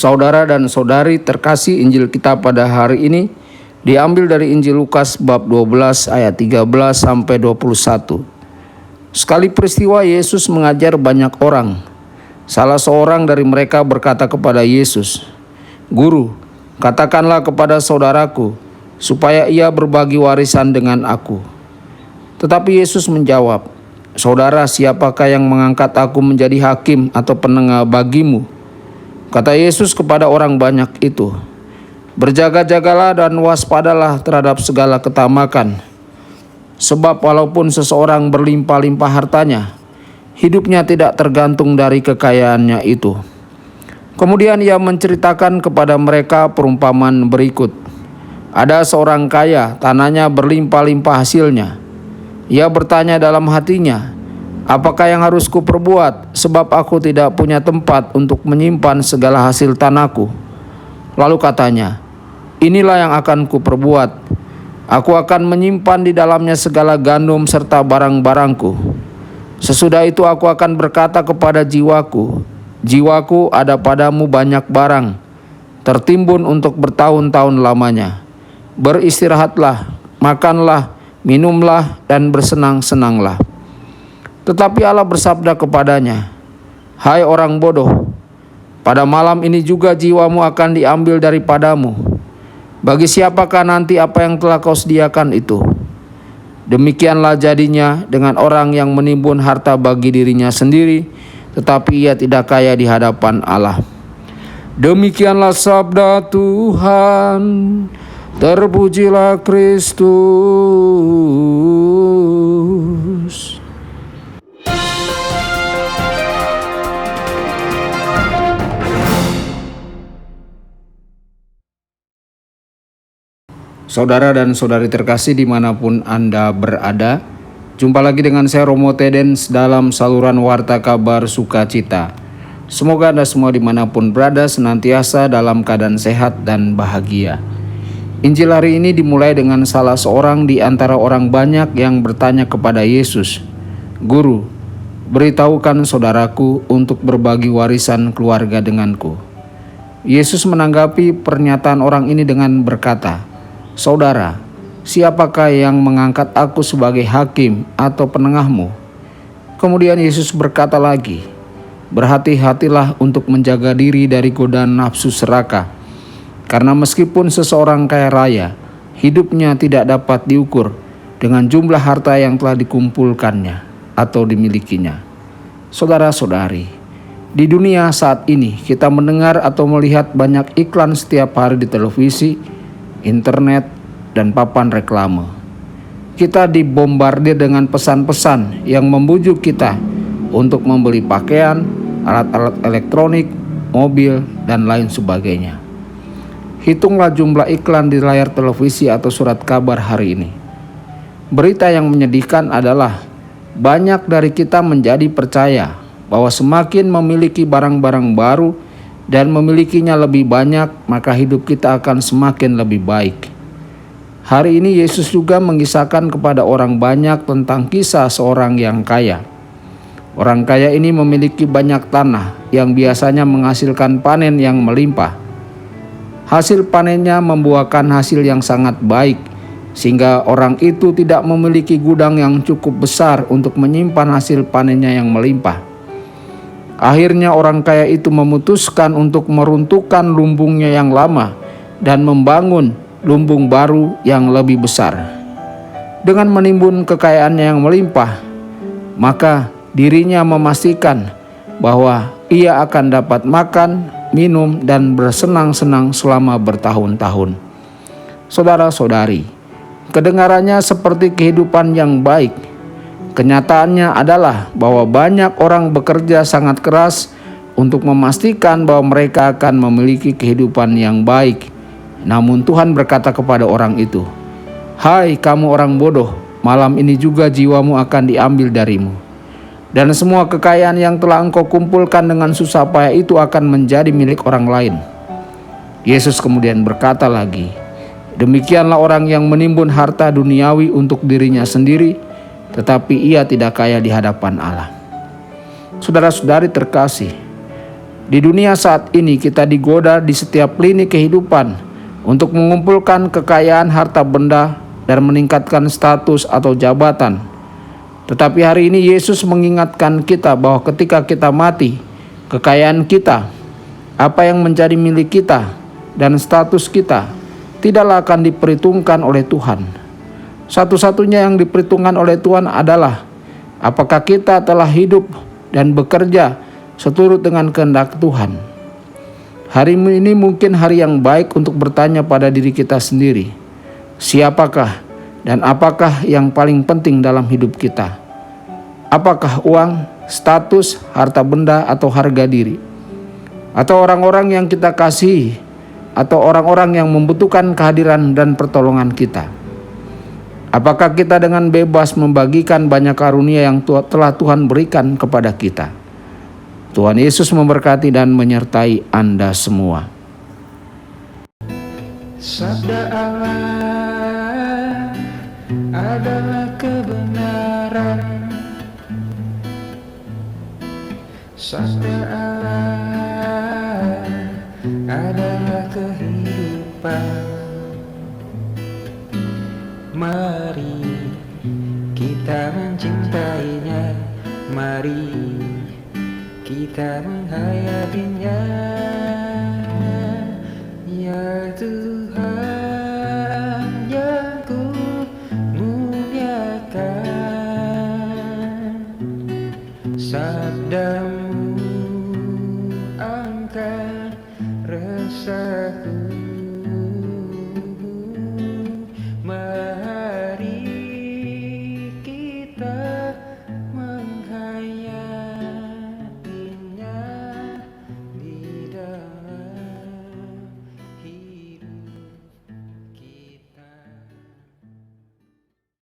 Saudara dan saudari terkasih, Injil kita pada hari ini diambil dari Injil Lukas bab 12 ayat 13 sampai 21. Sekali peristiwa Yesus mengajar banyak orang. Salah seorang dari mereka berkata kepada Yesus, "Guru, katakanlah kepada saudaraku supaya ia berbagi warisan dengan aku." Tetapi Yesus menjawab, "Saudara, siapakah yang mengangkat aku menjadi hakim atau penengah bagimu?" Kata Yesus kepada orang banyak itu, "Berjaga-jagalah dan waspadalah terhadap segala ketamakan. Sebab walaupun seseorang berlimpah-limpah hartanya, hidupnya tidak tergantung dari kekayaannya itu." Kemudian ia menceritakan kepada mereka perumpamaan berikut. Ada seorang kaya, tanahnya berlimpah-limpah hasilnya. Ia bertanya dalam hatinya, "Apakah yang harus kuperbuat, sebab aku tidak punya tempat untuk menyimpan segala hasil tanahku?" Lalu katanya, "Inilah yang akan kuperbuat. Aku akan menyimpan di dalamnya segala gandum serta barang-barangku. Sesudah itu aku akan berkata kepada jiwaku, jiwaku, ada padamu banyak barang, tertimbun untuk bertahun-tahun lamanya. Beristirahatlah, makanlah, minumlah, dan bersenang-senanglah." Tetapi Allah bersabda kepadanya, "Hai orang bodoh, pada malam ini juga jiwamu akan diambil daripadamu. Bagi siapakah nanti apa yang telah kau sediakan itu?" Demikianlah jadinya dengan orang yang menimbun harta bagi dirinya sendiri, tetapi ia tidak kaya di hadapan Allah. Demikianlah sabda Tuhan. Terpujilah Kristus. Saudara dan saudari terkasih dimanapun Anda berada, jumpa lagi dengan saya Romo Tedens dalam saluran Warta Kabar Sukacita. Semoga Anda semua dimanapun berada senantiasa dalam keadaan sehat dan bahagia. Injil hari ini dimulai dengan salah seorang di antara orang banyak yang bertanya kepada Yesus, "Guru, beritahukan saudaraku untuk berbagi warisan keluarga denganku." Yesus menanggapi pernyataan orang ini dengan berkata, "Saudara, siapakah yang mengangkat aku sebagai hakim atau penengahmu?" Kemudian Yesus berkata lagi, "Berhati-hatilah untuk menjaga diri dari godaan nafsu serakah. Karena meskipun seseorang kaya raya, hidupnya tidak dapat diukur dengan jumlah harta yang telah dikumpulkannya atau dimilikinya." Saudara-saudari, di dunia saat ini kita mendengar atau melihat banyak iklan setiap hari di televisi, internet, dan papan reklame. Kita dibombardir dengan pesan-pesan yang membujuk kita untuk membeli pakaian, alat-alat elektronik, mobil, dan lain sebagainya. Hitunglah jumlah iklan di layar televisi atau surat kabar hari ini. Berita yang menyedihkan adalah banyak dari kita menjadi percaya bahwa semakin memiliki barang-barang baru dan memilikinya lebih banyak, maka hidup kita akan semakin lebih baik. Hari ini Yesus juga mengisahkan kepada orang banyak tentang kisah seorang yang kaya. Orang kaya ini memiliki banyak tanah yang biasanya menghasilkan panen yang melimpah. Hasil panennya membuahkan hasil yang sangat baik, sehingga orang itu tidak memiliki gudang yang cukup besar untuk menyimpan hasil panennya yang melimpah. Akhirnya orang kaya itu memutuskan untuk meruntuhkan lumbungnya yang lama dan membangun lumbung baru yang lebih besar. Dengan menimbun kekayaannya yang melimpah, maka dirinya memastikan bahwa ia akan dapat makan, minum, dan bersenang-senang selama bertahun-tahun. Saudara-saudari, kedengarannya seperti kehidupan yang baik. Kenyataannya adalah bahwa banyak orang bekerja sangat keras untuk memastikan bahwa mereka akan memiliki kehidupan yang baik. Namun Tuhan berkata kepada orang itu, "Hai kamu orang bodoh, malam ini juga jiwamu akan diambil darimu. Dan semua kekayaan yang telah engkau kumpulkan dengan susah payah itu akan menjadi milik orang lain." Yesus kemudian berkata lagi, "Demikianlah orang yang menimbun harta duniawi untuk dirinya sendiri, tetapi ia tidak kaya di hadapan Allah." Saudara-saudari terkasih, Di dunia saat ini kita digoda di setiap lini kehidupan untuk mengumpulkan kekayaan harta benda dan meningkatkan status atau jabatan. Tetapi hari ini Yesus mengingatkan kita bahwa ketika kita mati, kekayaan kita, apa yang menjadi milik kita, dan status kita tidaklah akan diperhitungkan oleh Tuhan. Satu-satunya yang diperhitungkan oleh Tuhan adalah apakah kita telah hidup dan bekerja seturut dengan kehendak Tuhan. Hari ini mungkin hari yang baik untuk bertanya pada diri kita sendiri, siapakah dan apakah yang paling penting dalam hidup kita? Apakah uang, status, harta benda, atau harga diri? Atau orang-orang yang kita kasihi? Atau orang-orang yang membutuhkan kehadiran dan pertolongan kita? Apakah kita dengan bebas membagikan banyak karunia yang telah Tuhan berikan kepada kita? Tuhan Yesus memberkati dan menyertai Anda semua. Sabda Allah adalah kebenaran. Sabda Allah adalah kehidupan. Mari kita mencintainya, mari kita menghayatinya.